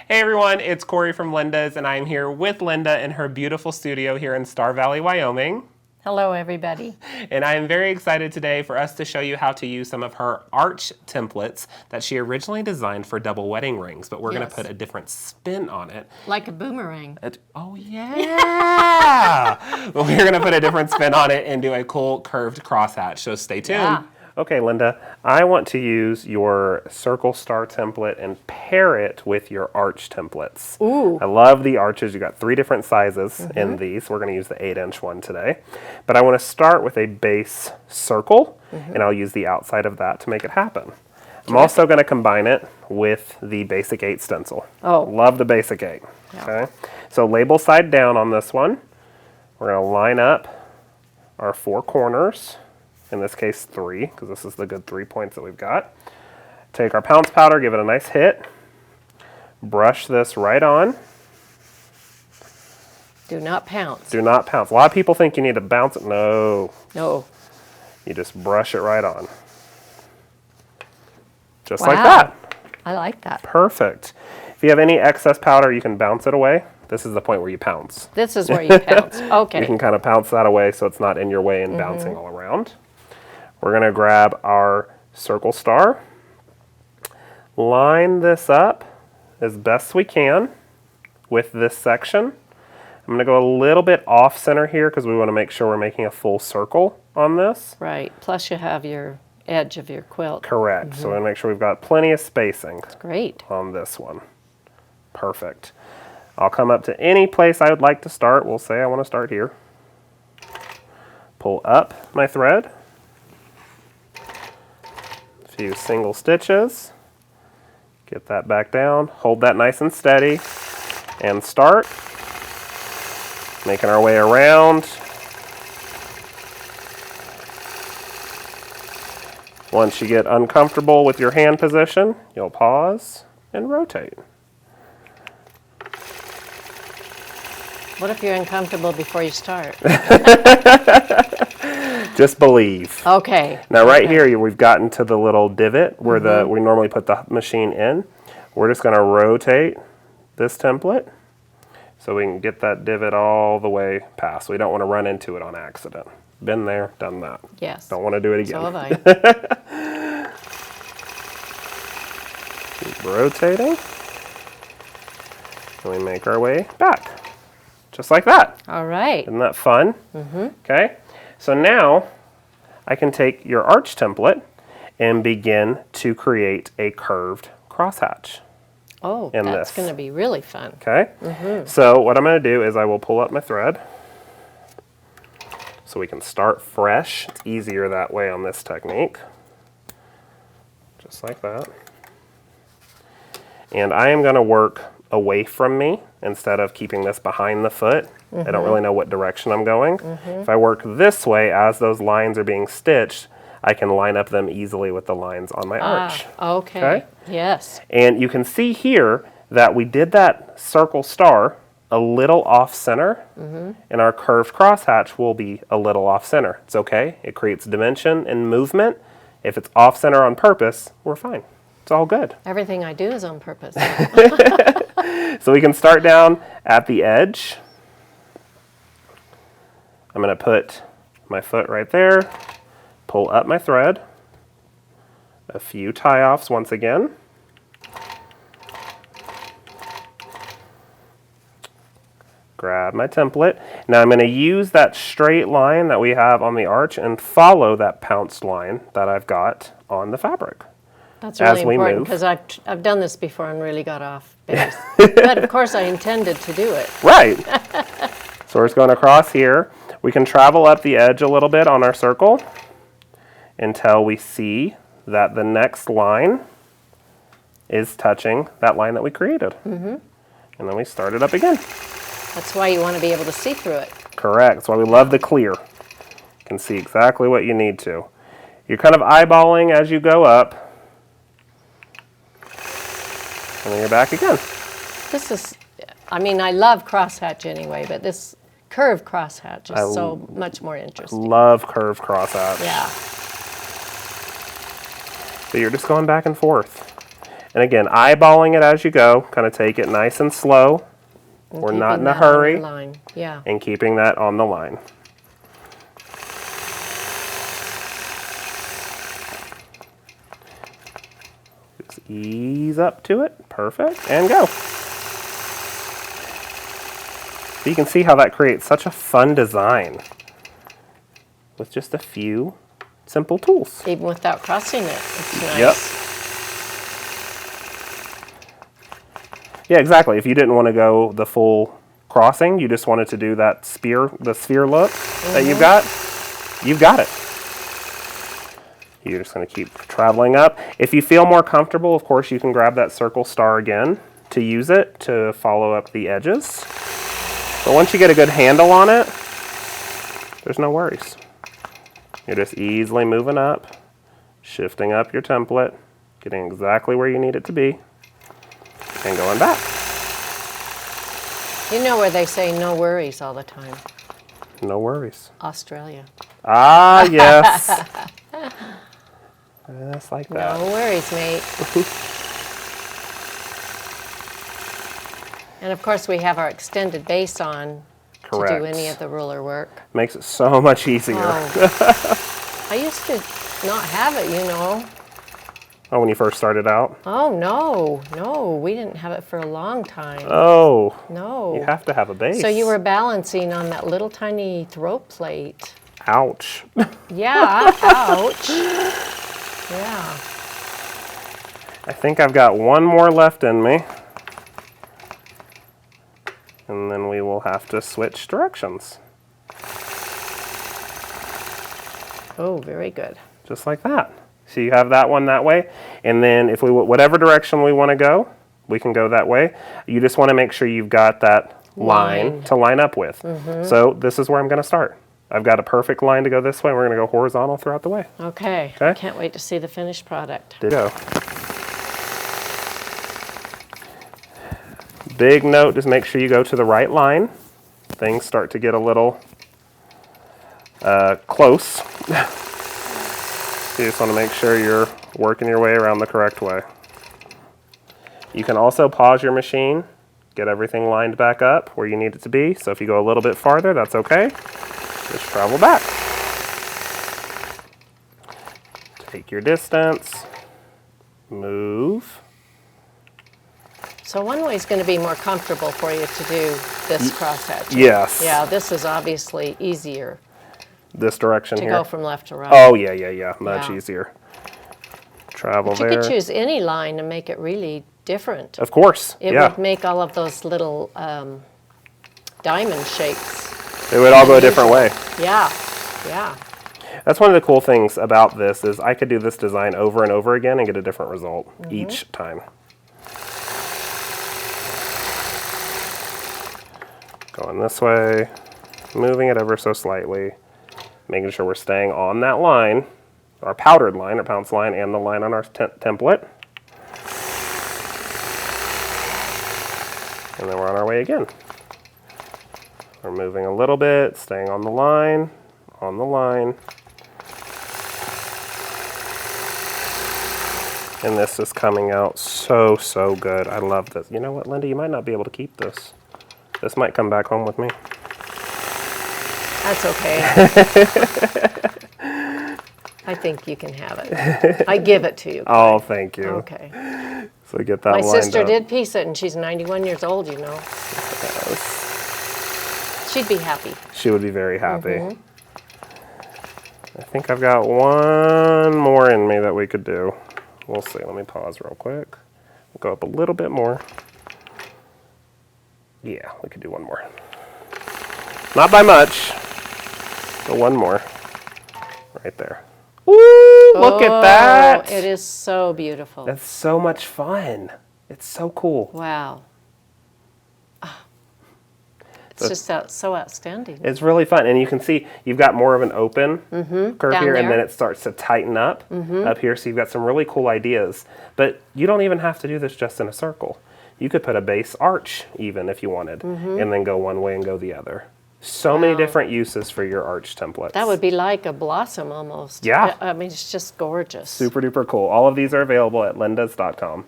Hey everyone, it's Corey from Linda's, and I'm here with Linda in her beautiful studio here in Star Valley, Wyoming. Hello everybody. And I am very excited today for us to show you how to use some of her arch templates that she originally designed for double wedding rings, but we're going to put a different spin on it. Like a boomerang. Oh yeah! We're going to put a different spin on it and do a cool curved crosshatch, so stay tuned. Yeah. Okay, Linda, I want to use your circle star template and pair it with your arch templates. Ooh. I love the arches. You got 3 different sizes in these. We're going to use the 8-inch one today. But I want to start with a base circle, and I'll use the outside of that to make it happen. I'm also going to combine it with the basic 8 stencil. Oh. Love the basic 8. Yeah. Okay. So label side down on this one. We're going to line up our 4 corners. In this case 3, because this is the good 3 points that we've got. Take our pounce powder, give it a nice hit. Brush this right on. Do not pounce. Do not pounce. A lot of people think you need to bounce it. No. No. You just brush it right on. Just like that. I like that. Perfect. If you have any excess powder, you can bounce it away. This is the point where you pounce. This is where you pounce. Okay. You can kind of pounce that away so it's not in your way and bouncing all around. We're going to grab our circle star, line this up as best we can with this section. I'm going to go a little bit off center here because we want to make sure we're making a full circle on this. Right. Plus you have your edge of your quilt. Correct. So we're going to make sure we've got plenty of spacing Great. on this one. Perfect. I'll come up to any place I would like to start. We'll say I want to start here. Pull up my thread. Few single stitches, get that back down, hold that nice and steady, and start making our way around. Once you get uncomfortable with your hand position, you'll pause and rotate. What if you're uncomfortable before you start? Just believe. Okay. Now right here, we've gotten to the little divot where we normally put the machine in. We're just going to rotate this template so we can get that divot all the way past. We don't want to run into it on accident. Been there, done that. Yes. Don't want to do it again. So have I. Keep rotating. And we make our way back. Just like that. All right. Isn't that fun? Okay. So now I can take your arch template and begin to create a curved crosshatch. Oh, in that's this. going to be really fun. Okay. So what I'm going to do is I will pull up my thread so we can start fresh. It's easier that way on this technique. Just like that. And I am going to work away from me instead of keeping this behind the foot. I don't really know what direction I'm going. If I work this way as those lines are being stitched, I can line up them easily with the lines on my arch. Okay. Yes. And you can see here that we did that circle star a little off center, and our curved crosshatch will be a little off center. It's okay. It creates dimension and movement. If it's off center on purpose, we're fine. It's all good. Everything I do is on purpose. So we can start down at the edge. I'm going to put my foot right there, pull up my thread, a few tie-offs once again. Grab my template. Now I'm going to use that straight line that we have on the arch and follow that pounced line that I've got on the fabric. That's really As we important move. because I've done this before and really got off base. But of course I intended to do it. Right. So we're just going across here. We can travel up the edge a little bit on our circle until we see that the next line is touching that line that we created. And then we start it up again. That's why you want to be able to see through it. Correct. That's why we love the clear. You can see exactly what you need to. You're kind of eyeballing as you go up. And then you're back again. This is, I mean, I love crosshatch anyway, but this curved crosshatch is so much more interesting. Love curved crosshatch. Yeah. So you're just going back and forth. And again, eyeballing it as you go, kind of take it nice and slow. We're not in a hurry. Line. Yeah. And keeping that on the line. Just ease up to it. Perfect. And go. So you can see how that creates such a fun design with just a few simple tools. Even without crossing it, it's nice. Yep. Yeah, exactly. If you didn't want to go the full crossing, you just wanted to do that the sphere look that you've got it. You're just going to keep traveling up. If you feel more comfortable, of course, you can grab that circle star again to use it to follow up the edges. But once you get a good handle on it, there's no worries. You're just easily moving up, shifting up your template, getting exactly where you need it to be, and going back. You know where they say no worries all the time? No worries. Australia. Ah, yes. Just like that. No worries, mate. And of course we have our extended base on Correct. to do any of the ruler work. Makes it so much easier. Oh. I used to not have it, you know. Oh, when you first started out? Oh, no, we didn't have it for a long time. Oh. No. You have to have a base. So you were balancing on that little tiny throat plate. Ouch. Yeah, ouch. Yeah. I think I've got one more left in me. And then we will have to switch directions. Oh, very good. Just like that. So you have that one that way. And then if we whatever direction we want to go, we can go that way. You just want to make sure you've got that line to line up with. So this is where I'm going to start. I've got a perfect line to go this way. We're going to go horizontal throughout the way. Okay. I can't wait to see the finished product. Ditto. Big note, just make sure you go to the right line. Things start to get a little close. You just want to make sure you're working your way around the correct way. You can also pause your machine, get everything lined back up where you need it to be. So if you go a little bit farther, that's okay. Just travel back. Take your distance, move. So one way is going to be more comfortable for you to do this crosshatch. Yes. Yeah, this is obviously easier This direction to here. go from left to right. Oh, yeah. Much easier. Travel but there. you could choose any line and make it really different. Of course, It would make all of those little diamond shapes. They would all go a different way. Yeah. That's one of the cool things about this is I could do this design over and over again and get a different result each time. Going this way, moving it ever so slightly, making sure we're staying on that line, our powdered line, our pounce line, and the line on our template. And then we're on our way again. We're moving a little bit, staying on the line, on the line. And this is coming out so, so good. I love this. You know what, Linda, you might not be able to keep this. This might come back home with me. That's okay. I think you can have it. I give it to you. Oh, thank you. Okay. So get that My lined sister up. did piece it, and she's 91 years old, you know. She'd be happy. She would be very happy. I think I've got one more in me that we could do. We'll see. Let me pause real quick. Go up a little bit more. Yeah, we could do one more. Not by much, but one more. Right there. Ooh, look at that. It is so beautiful. That's so much fun. It's so cool. Wow. It's just so outstanding. It's really fun. And you can see you've got more of an open curve Down here, and there. then it starts to tighten up up here. So you've got some really cool ideas. But you don't even have to do this just in a circle. You could put a base arch even if you wanted, and then go one way and go the other. So many different uses for your arch templates. That would be like a blossom almost. Yeah. I mean, it's just gorgeous. Super duper cool. All of these are available at lindas.com.